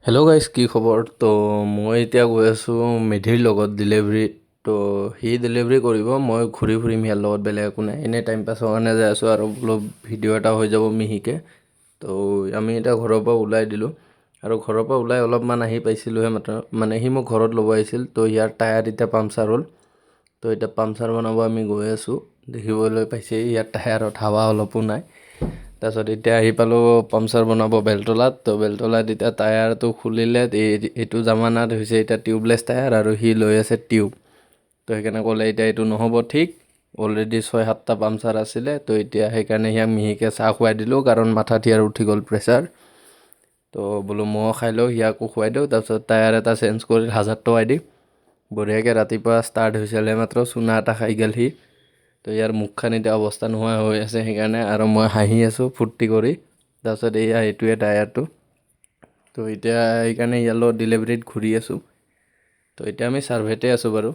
Hello' guys, কি খবৰ? তো মই এতিয়া গৈ আছোঁ মেধিৰ লগত ডেলিভাৰীত। তো সি ডেলিভাৰী কৰিব, মই ঘূৰি ফুৰিম ইয়াৰ লগত, বেলেগ একো নাই। এনেই টাইম পাছৰ কাৰণে যাই আছোঁ আৰু বোলো ভিডিঅ' এটা হৈ যাব মিহিকে। তো আমি এতিয়া ঘৰৰ পৰা ওলাই দিলোঁ আৰু ঘৰৰ পৰা ওলাই অলপমান আহি পাইছিলোঁহে মাত্ৰ। মানে সি মোক ঘৰত ল'ব আহিছিল। তো ইয়াৰ টায়াৰ এতিয়া পামচাৰ হ'ল। তো এতিয়া পামচাৰ বনাব আমি গৈ আছোঁ। দেখিবলৈ পাইছে ইয়াৰ টায়াৰত হাৱা অলপো নাই। তাৰপিছত এতিয়া আহি পালোঁ পামচাৰ বনাব বেলতলাত। তো বেলতলাত এতিয়া টায়াৰটো খুলিলে। এইটো জামানাত হৈছে এতিয়া টিউবলেছ টায়াৰ আৰু সি লৈ আছে টিউব। তো সেইকাৰণে ক'লে এতিয়া এইটো নহ'ব ঠিক। অলৰেডি 6-7টা পামচাৰ আছিলে। তো এতিয়া সেইকাৰণে সিয়াক মিহিকৈ চাহ খুৱাই দিলোঁ, কাৰণ মাথাত ইয়াৰ উঠি গ'ল প্ৰেছাৰ। তো বোলো ময়ো খাই লওঁ, সিয়াকো খুৱাই দিওঁ। তাৰপিছত টায়াৰ এটা চেঞ্জ কৰি 1000 টকা দি বঢ়িয়াকৈ ৰাতিপুৱা ষ্টাৰ্ট হৈছিলে মাত্ৰ চুনা এটা খাই গ'ল সি। তো ইয়াৰ মুখখন এতিয়া অৱস্থা নোহোৱা হৈ আছে সেইকাৰণে, আৰু মই হাঁহি আছোঁ ফূৰ্তি কৰি। তাৰপিছত এইটোৱে টায়াৰটো। তো এতিয়া সেইকাৰণে ইয়াৰ লগত ডেলিভাৰীত ঘূৰি আছোঁ। তো এতিয়া আমি ছাৰ্ভেতে আছোঁ বাৰু।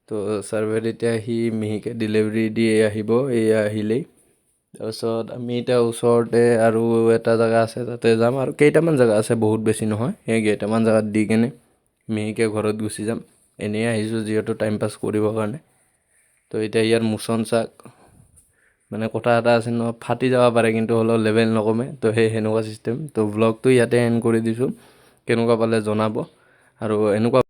তো ছাৰ্ভেত এতিয়া সি মিহিকে ডেলিভাৰী দি আহিব, এয়া আহিলেই। তাৰপিছত আমি এতিয়া ওচৰতে আৰু এটা জেগা আছে, তাতে যাম। আৰু কেইটামান জেগা আছে, বহুত বেছি নহয়। সেই কেইটামান জেগাত দি কেনে মিহিকে ঘৰত গুচি যাম। এনেই আহিছোঁ যিহেতু টাইম পাছ কৰিবৰ কাৰণে। তো এতিয়া ইয়াৰ মোচন চাক, মানে কথা এটা আছে ন, ফাটি যাব পাৰে কিন্তু হ'লেও লেভেল নকমে। তো সেনেকুৱা ছিষ্টেম। তো ব্লগটো ইয়াতে এণ্ড কৰি দিছোঁ। কেনেকুৱা পালে জনাব, আৰু এনেকুৱা